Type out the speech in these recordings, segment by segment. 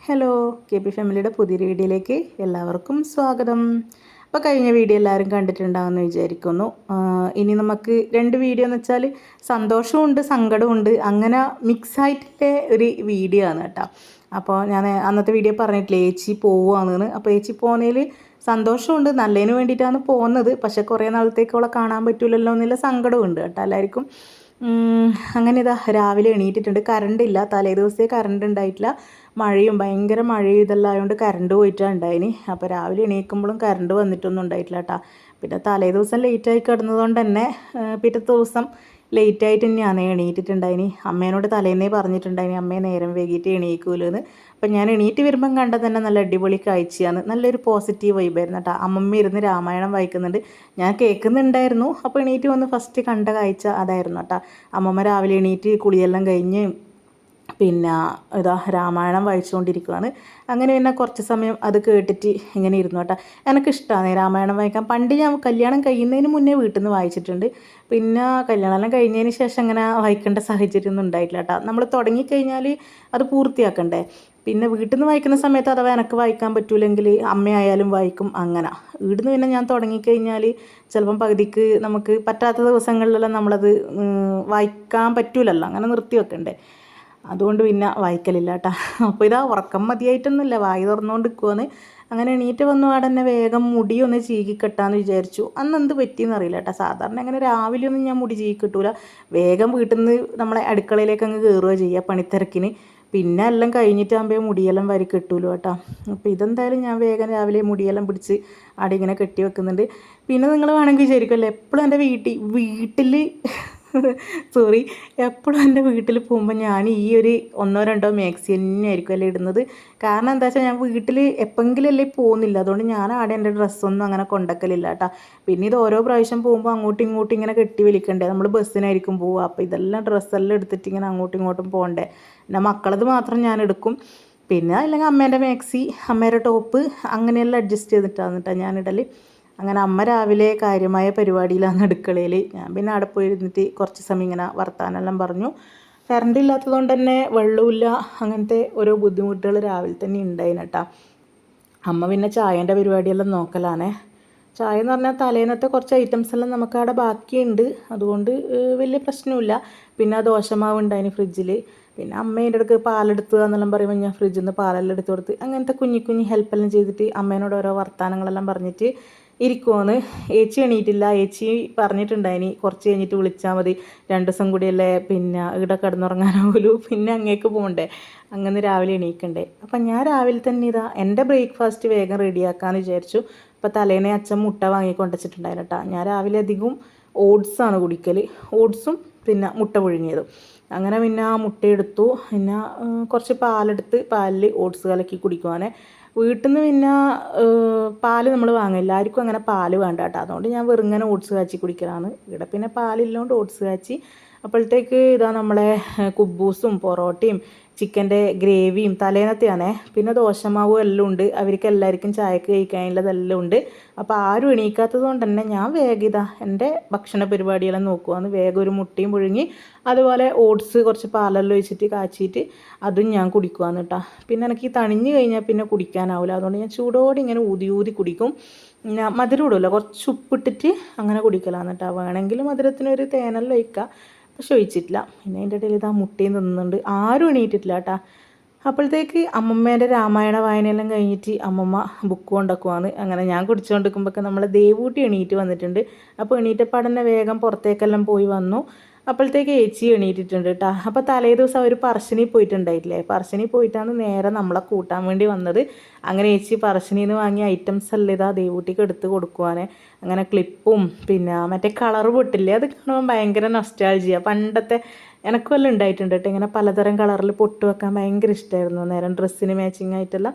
Hello, K P ഫാമിലിയുടെ പുതിയൊരു വീഡിയോയിലേക്ക് എല്ലാവർക്കും സ്വാഗതം. അപ്പോൾ കഴിഞ്ഞ വീഡിയോ എല്ലാവരും കണ്ടിട്ടുണ്ടാകുമെന്ന് വിചാരിക്കുന്നു. ഇനി നമുക്ക് രണ്ട് വീഡിയോ എന്ന് വെച്ചാൽ സന്തോഷമുണ്ട് സങ്കടമുണ്ട് അങ്ങനെ മിക്സ് ആയിട്ടുള്ള ഒരു വീഡിയോ ആണ് കേട്ടോ. അപ്പോൾ ഞാൻ അന്നത്തെ വീഡിയോ പറഞ്ഞിട്ടില്ലേ ഏച്ചി പോവുകയാണെന്ന്. അപ്പോൾ ഏച്ചി പോകുന്നതിൽ സന്തോഷമുണ്ട്, നല്ലതിന് വേണ്ടിയിട്ടാണ് പോകുന്നത്. പക്ഷേ കുറേ നാളത്തേക്ക് അവളെ കാണാൻ പറ്റില്ലല്ലോ എന്നുള്ള സങ്കടമുണ്ട് കേട്ടോ എല്ലാവർക്കും. അങ്ങനെ ഇതാ രാവിലെ എണീറ്റിട്ടുണ്ട്. കറണ്ട് ഇല്ല, തലേ ദിവസത്തെ കറണ്ട് ഉണ്ടായിട്ടില്ല. മഴയും ഭയങ്കര മഴയും ഇതെല്ലാം ആയതുകൊണ്ട് കറണ്ട് പോയിട്ടാണ് ഉണ്ടായിന്. അപ്പോൾ രാവിലെ എണീക്കുമ്പോഴും കറണ്ട് വന്നിട്ടൊന്നും ഉണ്ടായിട്ടില്ല കേട്ടോ. പിന്നെ തലേ ദിവസം ലേറ്റായി കിടന്നതുകൊണ്ട് തന്നെ പിറ്റത്തെ ദിവസം ലേറ്റായിട്ട് തന്നെയാണ് എണീറ്റിട്ടുണ്ടായിന്. അമ്മേനോട് തലേന്നേ പറഞ്ഞിട്ടുണ്ടായിന് അമ്മയെ നേരം വൈകിട്ട് എണീക്കൂലെന്ന്. അപ്പം ഞാൻ എണീറ്റ് വരുമ്പം കണ്ട തന്നെ നല്ല അടിപൊളി കാഴ്ചയാണ്, നല്ലൊരു പോസിറ്റീവ് വൈബായിരുന്നു കേട്ടോ. അമ്മമ്മ ഇരുന്ന് രാമായണം വായിക്കുന്നുണ്ട്, ഞാൻ കേൾക്കുന്നുണ്ടായിരുന്നു. അപ്പോൾ എണീറ്റ് വന്ന് ഫസ്റ്റ് കണ്ട കാഴ്ച അതായിരുന്നു കേട്ടോ. അമ്മമ്മ രാവിലെ എണീറ്റ് കുളിയെല്ലാം കഴിഞ്ഞ് പിന്നെ ഇതാ രാമായണം വായിച്ചുകൊണ്ടിരിക്കുകയാണ്. അങ്ങനെ പിന്നെ കുറച്ച് സമയം അത് കേട്ടിട്ട് ഇങ്ങനെ ഇരുന്നു കേട്ടോ. എനിക്കിഷ്ടമാണ് രാമായണം വായിക്കാൻ. പണ്ട് ഞാൻ കല്യാണം കഴിയുന്നതിന് മുന്നേ വീട്ടിൽ നിന്ന് വായിച്ചിട്ടുണ്ട്. പിന്നെ കല്യാണമെല്ലാം കഴിഞ്ഞതിന് ശേഷം അങ്ങനെ വായിക്കേണ്ട സാഹചര്യമൊന്നും ഉണ്ടായിട്ടില്ല കേട്ടോ. നമ്മൾ തുടങ്ങിക്കഴിഞ്ഞാൽ അത് പൂർത്തിയാക്കണ്ടേ. പിന്നെ വീട്ടിൽ നിന്ന് വായിക്കുന്ന സമയത്ത് അഥവാ എനിക്ക് വായിക്കാൻ പറ്റൂലെങ്കിൽ അമ്മയായാലും വായിക്കും. അങ്ങനെ വീട്ടിൽ പിന്നെ ഞാൻ തുടങ്ങിക്കഴിഞ്ഞാൽ ചിലപ്പം പകുതിക്ക് നമുക്ക് പറ്റാത്ത ദിവസങ്ങളിലെല്ലാം നമ്മളത് വായിക്കാൻ പറ്റൂലല്ലോ, അങ്ങനെ നിർത്തി വെക്കണ്ടേ. അതുകൊണ്ട് പിന്നെ വായിക്കലില്ല കേട്ടോ. അപ്പോൾ ഇതാ ഉറക്കം മതിയായിട്ടൊന്നുമില്ല, വായി തുറന്നുകൊണ്ട് നിൽക്കുവാന്ന്. അങ്ങനെ എണീറ്റ് വന്നു അവിടെ തന്നെ വേഗം മുടി ഒന്ന് ചീകിക്കെട്ടാന്ന് വിചാരിച്ചു. അന്ന് എന്ത് പറ്റിയെന്ന് അറിയില്ല കേട്ടോ. സാധാരണ അങ്ങനെ രാവിലെ ഒന്നും ഞാൻ മുടി ചീകിക്കെട്ടൂല. വേഗം വീട്ടിൽ നിന്ന് നമ്മളെ അടുക്കളയിലേക്ക് അങ്ങ് കയറുക ചെയ്യുക പണിത്തിരക്കിന്. പിന്നെ എല്ലാം കഴിഞ്ഞിട്ടാകുമ്പോൾ മുടിയെല്ലാം വരി കെട്ടൂലോ കേട്ടോ. അപ്പോൾ ഇതെന്തായാലും ഞാൻ വേഗം രാവിലെ മുടിയെല്ലാം പിടിച്ച് അവിടെ ഇങ്ങനെ കെട്ടി വെക്കുന്നുണ്ട്. പിന്നെ നിങ്ങൾ വേണമെങ്കിൽ വിചാരിക്കുമല്ലോ എപ്പോഴും എൻ്റെ വീട്ടിൽ സോറി, എപ്പോഴും എൻ്റെ വീട്ടിൽ പോകുമ്പോൾ ഞാൻ ഈ ഒരു 1-2 മാക്സി തന്നെയായിരിക്കും അല്ലേ ഇടുന്നത്. കാരണം എന്താ വെച്ചാൽ ഞാൻ വീട്ടിൽ എപ്പോഴെങ്കിലും അല്ലേ പോകുന്നില്ല. അതുകൊണ്ട് ഞാൻ ആടെ എൻ്റെ ഡ്രസ്സൊന്നും അങ്ങനെ കൊണ്ടക്കലില്ല കേട്ടോ. പിന്നെ ഇത് ഓരോ പ്രാവശ്യം പോകുമ്പോൾ അങ്ങോട്ടും ഇങ്ങോട്ടും ഇങ്ങനെ കെട്ടി വലിക്കണ്ടേ, നമ്മൾ ബസ്സിനായിരിക്കും പോവുക. അപ്പോൾ ഇതെല്ലാം ഡ്രസ്സെല്ലാം എടുത്തിട്ട് ഇങ്ങനെ അങ്ങോട്ടും ഇങ്ങോട്ടും പോകണ്ടേ. പിന്നെ മക്കളത് മാത്രം ഞാൻ എടുക്കും. പിന്നെ അല്ലെങ്കിൽ അമ്മേൻ്റെ മാക്സി, അമ്മേൻ്റെ ടോപ്പ് അങ്ങനെയെല്ലാം അഡ്ജസ്റ്റ് ചെയ്തിട്ടാണ് കേട്ടോ ഞാനിടൽ. അങ്ങനെ അമ്മ രാവിലെ കാര്യമായ പരിപാടിയിലാണ് അടുക്കളയിൽ. ഞാൻ പിന്നെ അവിടെ പോയിരുന്നിട്ട് കുറച്ച് സമയം ഇങ്ങനെ വർത്താനെല്ലാം പറഞ്ഞു. കറണ്ട് ഇല്ലാത്തതുകൊണ്ട് തന്നെ വെള്ളമില്ല, അങ്ങനത്തെ ഓരോ ബുദ്ധിമുട്ടുകൾ രാവിലെ തന്നെ ഉണ്ടായിന് കേട്ടോ. അമ്മ പിന്നെ ചായേൻ്റെ പരിപാടിയെല്ലാം നോക്കലാണേ. ചായ എന്ന് പറഞ്ഞാൽ തലേന്നത്തെ കുറച്ച് ഐറ്റംസ് എല്ലാം നമുക്കവിടെ ബാക്കിയുണ്ട്, അതുകൊണ്ട് വലിയ പ്രശ്നമില്ല. പിന്നെ ദോശമാവ് ഉണ്ടായിന് ഫ്രിഡ്ജിൽ. പിന്നെ അമ്മേൻ്റെ അടുക്ക് പാലെടുത്ത് എന്നെല്ലാം പറയുമ്പോൾ ഞാൻ ഫ്രിഡ്ജിൽ നിന്ന് പാലെല്ലാം എടുത്ത് കൊടുത്ത് അങ്ങനത്തെ കുഞ്ഞു ഹെൽപ്പെല്ലാം ചെയ്തിട്ട് അമ്മേനോട് ഓരോ വർത്തമാനങ്ങളെല്ലാം പറഞ്ഞിട്ട് ഇരിക്കുമോന്ന്. ഏച്ചി എണീറ്റില്ല. ഏച്ചി പറഞ്ഞിട്ടുണ്ടായിനി കുറച്ച് കഴിഞ്ഞിട്ട് വിളിച്ചാൽ മതി, 2 ദിവസം കൂടിയല്ലേ പിന്നെ ഇവിടെ കിടന്നുറങ്ങാനാവുമല്ലോ, പിന്നെ അങ്ങേക്ക് പോകണ്ടേ, അങ്ങനെ രാവിലെ എണീക്കണ്ടേ. അപ്പം ഞാൻ രാവിലെ തന്നെ ഇതാ എൻ്റെ ബ്രേക്ക്ഫാസ്റ്റ് വേഗം റെഡിയാക്കാമെന്ന് വിചാരിച്ചു. അപ്പോൾ തലേനെ അച്ഛൻ മുട്ട വാങ്ങിക്കൊണ്ടുവച്ചിട്ടുണ്ടായിരുന്നു കേട്ടോ. ഞാൻ രാവിലെ അധികവും ഓട്സാണ് കുടിക്കൽ, ഓട്സും പിന്നെ മുട്ട പുഴുങ്ങിയതും. അങ്ങനെ പിന്നെ ആ മുട്ടയെടുത്തു, പിന്നെ കുറച്ച് പാലെടുത്ത് പാലിൽ ഓട്സ് കലക്കി കുടിക്കുവാനേ. വീട്ടിൽ നിന്ന് പിന്നെ പാല് നമ്മൾ വാങ്ങില്ല, എല്ലാവർക്കും അങ്ങനെ പാല് വേണ്ട കേട്ടോ. അതുകൊണ്ട് ഞാൻ വെറുങ്ങനെ ഓട്സ് കാച്ചി കുടിക്കലാണ്. ഇവിടെ പിന്നെ പാലില്ലാണ്ട് ഓട്സ് കാച്ചി. അപ്പോഴത്തേക്ക് ഇതാ നമ്മളെ കുബൂസും പൊറോട്ടയും ചിക്കൻ്റെ ഗ്രേവിയും തലേന്നത്തെയാണേ. പിന്നെ ദോശമാവും എല്ലാം ഉണ്ട്, അവർക്ക് എല്ലാവർക്കും ചായക്ക് കഴിക്കാനുള്ളതെല്ലാം ഉണ്ട്. അപ്പോൾ ആരും എണീക്കാത്തത് കൊണ്ട് തന്നെ ഞാൻ വേഗം ഇതാ എൻ്റെ ഭക്ഷണ പരിപാടിയെല്ലാം നോക്കുവാന്ന്. വേഗം ഒരു മുട്ടയും പുഴുങ്ങി അതുപോലെ ഓട്സ് കുറച്ച് പാലെല്ലാം ഒഴിച്ചിട്ട് കാച്ചിയിട്ട് അതും ഞാൻ കുടിക്കുവാന്ന് കേട്ടോ. പിന്നെ എനിക്ക് ഈ തണിഞ്ഞ് കഴിഞ്ഞാൽ പിന്നെ കുടിക്കാനാവില്ല, അതുകൊണ്ട് ഞാൻ ചൂടോടെ ഇങ്ങനെ ഊതി കുടിക്കും. പിന്നെ മധുരം ഇടില്ല, കുറച്ച് ഉപ്പിട്ടിട്ട് അങ്ങനെ കുടിക്കലാന്ന് കേട്ടോ. വേണമെങ്കിൽ മധുരത്തിനൊരു തേനെല്ലാം ഒഴിക്കുക, പക്ഷെ ഒഴിച്ചിട്ടില്ല. പിന്നെ അതിൻ്റെ ഇടയിൽ ഇതാ മുട്ടയും തിന്നുന്നുണ്ട്, ആരും എണീറ്റിട്ടില്ല കേട്ടോ. അപ്പോഴത്തേക്ക് അമ്മമ്മേൻ്റെ രാമായണ വായനയെല്ലാം കഴിഞ്ഞിട്ട് അമ്മമ്മ ബുക്ക് കൊണ്ടുവെക്കുവാന്ന്. അങ്ങനെ ഞാൻ കുടിച്ചുകൊണ്ടിരിക്കുമ്പോഴൊക്കെ നമ്മളെ ദേവൂട്ടി എണീറ്റ് വന്നിട്ടുണ്ട്. അപ്പോൾ എണീറ്റപ്പാടന്നെ വേഗം പുറത്തേക്കെല്ലാം പോയി വന്നു. അപ്പോഴത്തേക്ക് ഏച്ചി എണീറ്റിട്ടുണ്ട് കേട്ടോ. അപ്പോൾ തലേ ദിവസം അവർ പറശ്ശിനി പോയിട്ടുണ്ടായിട്ടില്ലേ, പറശ്ശിനി പോയിട്ടാണ് നേരെ നമ്മളെ കൂട്ടാൻ വേണ്ടി വന്നത്. അങ്ങനെ ഏച്ചി പറശ്ശിനിയിൽ നിന്ന് വാങ്ങിയ ഐറ്റംസ് എല്ലാം ഇതാ ദേവൂട്ടിക്ക് എടുത്ത് കൊടുക്കുവാനേ. അങ്ങനെ ക്ലിപ്പും പിന്നെ മറ്റേ കളർ പൊട്ടില്ലേ, അത് കാണുമ്പോൾ ഭയങ്കര നൊസ്റ്റാൾജിയ. പണ്ടത്തെ എനിക്കും എല്ലാം ഉണ്ടായിട്ടുണ്ട് കേട്ടോ, ഇങ്ങനെ പലതരം കളറിൽ പൊട്ട് വെക്കാൻ ഭയങ്കര ഇഷ്ടമായിരുന്നു നേരം ഡ്രസ്സിന് മാച്ചിങ് ആയിട്ടെല്ലാം.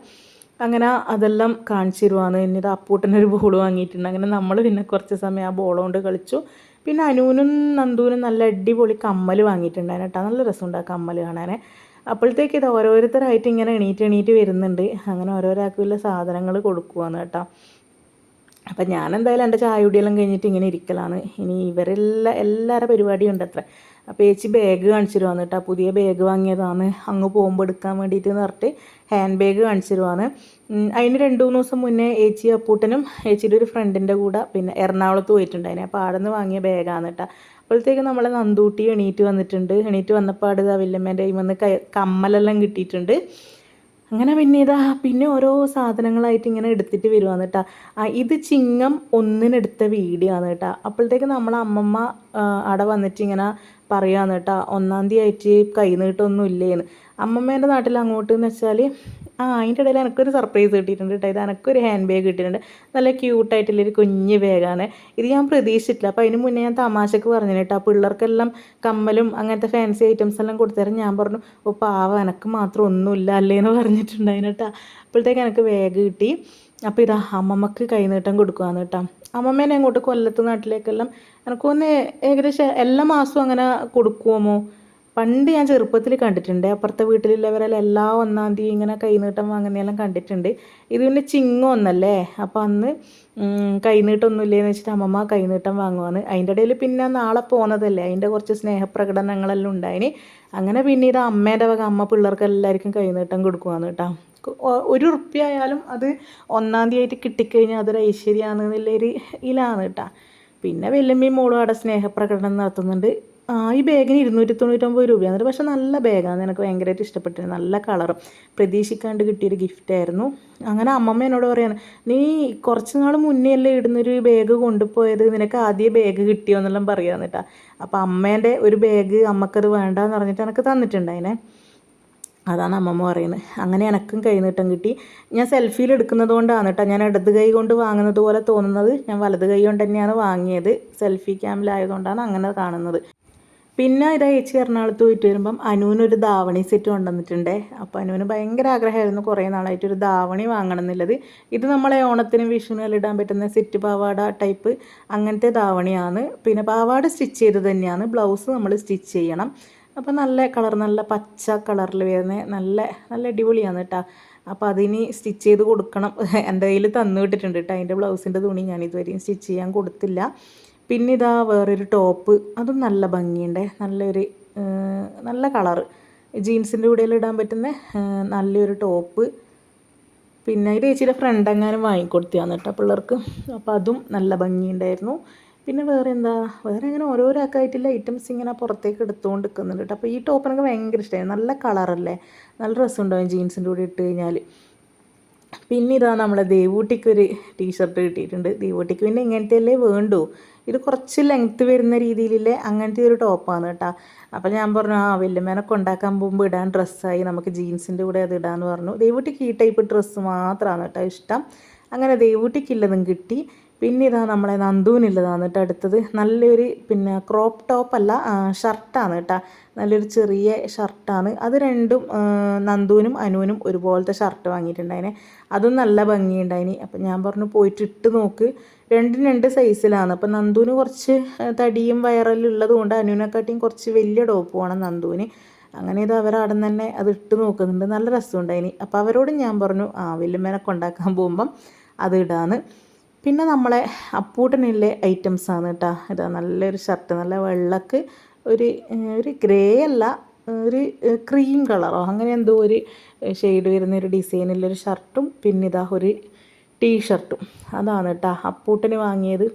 അങ്ങനെ അതെല്ലാം കാണിച്ചു തരുവാണ്. എന്നിട്ട് അപ്പൂട്ടനൊരു ബോൾ വാങ്ങിയിട്ടുണ്ട്. അങ്ങനെ നമ്മൾ പിന്നെ കുറച്ച് സമയം ആ ബോൾ കൊണ്ട് കളിച്ചു. പിന്നെ അനുവിനും നന്ദുവിനും നല്ല അടിപൊളി കമ്മൽ വാങ്ങിയിട്ടുണ്ടായിരുന്നു കേട്ടോ. നല്ല രസമുണ്ട് ആ കമ്മൽ കാണാനേ. അപ്പോഴത്തേക്ക് ഇത് ഓരോരുത്തരായിട്ട് ഇങ്ങനെ എണീറ്റ് വരുന്നുണ്ട്. അങ്ങനെ ഓരോരാൾക്കുള്ള സാധനങ്ങൾ കൊടുക്കുവാന്ന് കേട്ടോ. അപ്പം ഞാൻ എന്തായാലും എൻ്റെ ചായ കുടിയെല്ലാം കഴിഞ്ഞിട്ട് ഇങ്ങനെ ഇരിക്കലാണ്. ഇനി എല്ലാവരുടെ പരിപാടിയും ഉണ്ട് അത്ര. അപ്പോൾ ചേച്ചി ബാഗ് കാണിച്ചു തരുവാണ് കേട്ടോ. പുതിയ ബാഗ് വാങ്ങിയതാണ്, അങ്ങ് പോകുമ്പോൾ എടുക്കാൻ വേണ്ടിയിട്ട് പറഞ്ഞിട്ട് ഹാൻഡ് ബാഗ് കാണിച്ചു തരുവാണ്. അതിന് 2-3 ദിവസം മുന്നേ ചേച്ചി അപ്പൂട്ടനും ചേച്ചിയുടെ ഒരു ഫ്രണ്ടിൻ്റെ കൂടെ പിന്നെ എറണാകുളത്ത് പോയിട്ടുണ്ടായിന്. അപ്പോൾ അവിടെ നിന്ന് വാങ്ങിയ ബാഗാണ് കേട്ടോ. അപ്പോഴത്തേക്ക് നമ്മളെ നന്ദൂട്ടി എണീറ്റ് വന്നിട്ടുണ്ട്. എണീറ്റ് വന്നപ്പോൾ അടുത്ത വല്യമ്മേൻ്റെ കയ്യിൽ വന്ന് കമ്മലെല്ലാം കിട്ടിയിട്ടുണ്ട്. അങ്ങനെ പിന്നെ ഓരോ സാധനങ്ങളായിട്ട് ഇങ്ങനെ എടുത്തിട്ട് വരുവാന്ന് കേട്ടോ. ഇത് ചിങ്ങം 1 എടുത്ത വീഡിയോ ആണ് കേട്ടോ. അപ്പോഴത്തേക്ക് നമ്മളെ അമ്മമ്മ അവിടെ വന്നിട്ട് ഇങ്ങനെ പറയുകയാണ് കേട്ടോ, 1-ാം തീയതി ആയിട്ട് കൈ നീട്ടൊന്നും ഇല്ലേന്ന്. അമ്മമ്മേൻ്റെ നാട്ടിൽ അങ്ങോട്ട് എന്ന് വെച്ചാൽ അതിൻ്റെ ഇടയിൽ എനിക്കൊരു സർപ്രൈസ് കിട്ടിയിട്ടുണ്ട് കേട്ടോ. ഇത് എനിക്കൊരു ഹാൻഡ് ബാഗ് കിട്ടിയിട്ടുണ്ട്. നല്ല ക്യൂട്ടായിട്ടുള്ളൊരു കുഞ്ഞ് ബാഗാണ്. ഇത് ഞാൻ പ്രതീക്ഷിച്ചിട്ടില്ല. അപ്പോൾ അതിന് മുന്നേ ഞാൻ തമാശക്ക് പറഞ്ഞു കേട്ടോ, പിള്ളേർക്കെല്ലാം കമ്മലും അങ്ങനത്തെ ഫാൻസി ഐറ്റംസ് എല്ലാം കൊടുത്തരാൻ. ഞാൻ പറഞ്ഞു, ഓ പാവ എനിക്ക് മാത്രം ഒന്നുമില്ല അല്ലേന്ന് പറഞ്ഞിട്ടുണ്ടായിരുന്നു കേട്ടോ. അപ്പോഴത്തേക്ക് എനിക്ക് ബാഗ് കിട്ടി. അപ്പോൾ ഇതാ അമ്മമ്മക്ക് കൈനീട്ടം കൊടുക്കുകയാണ് കേട്ടോ. അമ്മമ്മേനെ അങ്ങോട്ട് കൊല്ലത്ത് നാട്ടിലേക്കെല്ലാം എനിക്കൊന്ന് ഏകദേശം എല്ലാ മാസവും അങ്ങനെ കൊടുക്കുമോ? പണ്ട് ഞാൻ ചെറുപ്പത്തിൽ കണ്ടിട്ടുണ്ട്. അപ്പുറത്തെ വീട്ടിലുള്ളവരെല്ലാം എല്ലാ 1-ാം തീയതി ഇങ്ങനെ കൈനീട്ടം വാങ്ങുന്നതെല്ലാം കണ്ടിട്ടുണ്ട്. ഇത് പിന്നെ ചിങ്ങം 1 അപ്പോൾ അന്ന് കൈനീട്ടമൊന്നുമില്ലേന്ന് വെച്ചിട്ട് അമ്മമ്മ കൈനീട്ടം വാങ്ങുവാണ്. അതിൻ്റെ ഇടയിൽ പിന്നെ നാളെ പോകുന്നതല്ലേ, അതിൻ്റെ കുറച്ച് സ്നേഹപ്രകടനങ്ങളെല്ലാം ഉണ്ടായിന്. അങ്ങനെ പിന്നെ ഇത് അമ്മേൻ്റെ വക അമ്മ പിള്ളേർക്ക് എല്ലാവർക്കും കൈനീട്ടം കൊടുക്കുവാണ് കേട്ടോ. 1 ഉറുപ്പ്യ ആയാലും അത് 1-ാം തീയതി ആയിട്ട് കിട്ടിക്കഴിഞ്ഞാൽ അതൊരു ഐശ്വര്യമാണ് എന്നുള്ളൊരു ഇതിലാണ് കേട്ടോ. പിന്നെ വല്യമ്മയും മോളും അവിടെ സ്നേഹപ്രകടനം നടത്തുന്നുണ്ട്. ഈ ബാഗിന് 299 രൂപയാണ്. പക്ഷെ നല്ല ബാഗാണ്, എനിക്ക് ഭയങ്കരമായിട്ട് ഇഷ്ടപ്പെട്ടിരുന്നു. നല്ല കളറും പ്രതീക്ഷിക്കാണ്ട് കിട്ടിയൊരു ഗിഫ്റ്റായിരുന്നു. അങ്ങനെ അമ്മമ്മ എന്നോട് പറയാണ്, നീ കുറച്ച് നാൾ മുന്നേ അല്ലേ ഇടുന്നൊരു ബാഗ് കൊണ്ടുപോയത്, നിനക്ക് ആദ്യം ബാഗ് കിട്ടിയോ എന്നെല്ലാം പറയാന്ന് കേട്ടോ. അപ്പോൾ അമ്മേൻ്റെ ഒരു ബാഗ് അമ്മക്കത് വേണ്ടാന്ന് പറഞ്ഞിട്ട് എനിക്ക് തന്നിട്ടുണ്ടായിനെ. അതാണ് അമ്മമ്മ പറയുന്നത്. അങ്ങനെ എനക്കും കൈനീട്ടം കിട്ടി. ഞാൻ സെൽഫിയിൽ എടുക്കുന്നത് കൊണ്ടാണ് കേട്ടോ, ഞാൻ ഇടത് കൈ കൊണ്ട് വാങ്ങുന്നത് പോലെ തോന്നുന്നത്. ഞാൻ വലത് കൈ കൊണ്ട് തന്നെയാണ് വാങ്ങിയത്. സെൽഫി ക്യാമിലായതുകൊണ്ടാണ് അങ്ങനെ കാണുന്നത്. പിന്നെ ഇതാ ചേച്ചി എറണാകുളത്ത് പോയിട്ട് വരുമ്പം അനുവിനൊരു ധാവണി സെറ്റ് കൊണ്ടുവന്നിട്ടുണ്ട്. അപ്പോൾ അനുവിന് ഭയങ്കര ആഗ്രഹമായിരുന്നു കുറേ നാളായിട്ട് ഒരു ധാവണി വാങ്ങണം എന്നുള്ളത്. ഇത് നമ്മളെ ഓണത്തിനും വിഷുവിനും ഇടാൻ പറ്റുന്ന സെറ്റ് പാവാട ടൈപ്പ് അങ്ങനത്തെ ധാവണിയാണ്. പിന്നെ പാവാട സ്റ്റിച്ച് ചെയ്ത് തന്നെയാണ്, ബ്ലൗസ് നമ്മൾ സ്റ്റിച്ച് ചെയ്യണം. അപ്പോൾ നല്ല കളർ, നല്ല പച്ച കളറിൽ വരുന്ന നല്ല അടിപൊളിയാണ് കേട്ടോ. അപ്പോൾ അതിന് സ്റ്റിച്ച് ചെയ്ത് കൊടുക്കണം. എൻ്റെ കയ്യിൽ തന്നു വിട്ടിട്ടുണ്ട് കേട്ടോ. അതിൻ്റെ ബ്ലൗസിൻ്റെ തുണി ഞാൻ ഇതുവരെയും സ്റ്റിച്ച് ചെയ്യാൻ കൊടുത്തില്ല. പിന്നെ ഇതാ വേറൊരു ടോപ്പ്, അതും നല്ല ഭംഗിയുണ്ട്. നല്ല കളറ്, ജീൻസിൻ്റെ കൂടെ ഇടാൻ പറ്റുന്ന നല്ലൊരു ടോപ്പ്. പിന്നെ ഇത് ചേച്ചിയുടെ ഫ്രണ്ട് എങ്ങാനും വാങ്ങിക്കൊടുത്തിയാണ് കേട്ടോ പിള്ളേർക്ക്. അപ്പോൾ അതും നല്ല ഭംഗിയുണ്ടായിരുന്നു. പിന്നെ വേറെ ഇങ്ങനെ ഓരോരാക്കായിട്ടുള്ള ഐറ്റംസ് ഇങ്ങനെ പുറത്തേക്ക് എടുത്തുകൊണ്ട് നിൽക്കുന്നുണ്ട് കേട്ടോ. അപ്പോൾ ഈ ടോപ്പ് എനിക്ക് ഭയങ്കര ഇഷ്ടമായി. നല്ല കളറല്ലേ, നല്ല രസമുണ്ടാവും ജീൻസിൻ്റെ കൂടെ ഇട്ട് കഴിഞ്ഞാൽ. പിന്നെ ഇതാ നമ്മളെ ദേവൂട്ടിക്കൊരു ടീഷർട്ട് കിട്ടിയിട്ടുണ്ട്. ദേവൂട്ടിക്ക് പിന്നെ ഇങ്ങനത്തെയല്ലേ വേണ്ടൂ, ഇത് കുറച്ച് ലെങ്ത്ത് വരുന്ന രീതിയിലെ അങ്ങനത്തെ ഒരു ടോപ്പാണ് കേട്ടോ. അപ്പോൾ ഞാൻ പറഞ്ഞു, വല്യമ്മേനൊക്കെ ഉണ്ടാക്കാൻ പോകുമ്പോൾ ഇടാൻ ഡ്രസ്സായി, നമുക്ക് ജീൻസിൻ്റെ കൂടെ അത് ഇടാമെന്ന് പറഞ്ഞു. ദേവൂട്ടിക്ക് ഈ ടൈപ്പ് ഡ്രസ്സ് മാത്രമാണ് കേട്ടോ ഇഷ്ടം. അങ്ങനെ ദേവൂട്ടിക്കുള്ളതും കിട്ടി. പിന്നെ ഇതാ നമ്മളെ നന്ദുവിനുള്ളതാണ് കേട്ടോ അടുത്തത്. നല്ലൊരു പിന്നെ ക്രോപ്പ് ടോപ്പല്ല, ഷർട്ടാണ് കേട്ടോ. നല്ലൊരു ചെറിയ ഷർട്ടാണ്. അത് രണ്ടും നന്ദുവിനും അനുവിനും ഒരുപോലത്തെ ഷർട്ട് വാങ്ങിയിട്ടുണ്ടായിനെ. അതും നല്ല ഭംഗിയുണ്ടായിന്. അപ്പം ഞാൻ പറഞ്ഞു പോയിട്ട് ഇട്ട് നോക്ക്. രണ്ടും 2 സൈസിലാണ്. അപ്പം നന്ദുവിന് കുറച്ച് തടിയും വയറെല്ലാം ഉള്ളത് കൊണ്ട് അനുവിനെക്കാട്ടിയും കുറച്ച് വലിയ ടോപ്പ് വേണം നന്ദുവിന്. അങ്ങനെ ഇത് അവരവിടെ നിന്ന് തന്നെ അത് ഇട്ട് നോക്കുന്നുണ്ട്. നല്ല രസമുണ്ടായിന്. അപ്പോൾ അവരോട് ഞാൻ പറഞ്ഞു, വല്യമ്മേനൊക്കെ ഉണ്ടാക്കാൻ പോകുമ്പം അത് ഇടാന്ന്. പിന്നെ നമ്മളെ അപ്പൂട്ടനിലെ ഐറ്റംസാണ് കേട്ടോ. ഇതാ നല്ലൊരു ഷർട്ട്, നല്ല വെള്ളക്ക് ഒരു ഗ്രേ അല്ല, ഒരു ക്രീം കളറോ അങ്ങനെ എന്തോ ഒരു ഷെയ്ഡ് വരുന്നൊരു ഡിസൈനുള്ളൊരു ഷർട്ടും പിന്നെ ഇതാ ഒരു ടീഷർട്ടും. അതാണ് കേട്ടോ അപ്പൂട്ടന് വാങ്ങിയത്.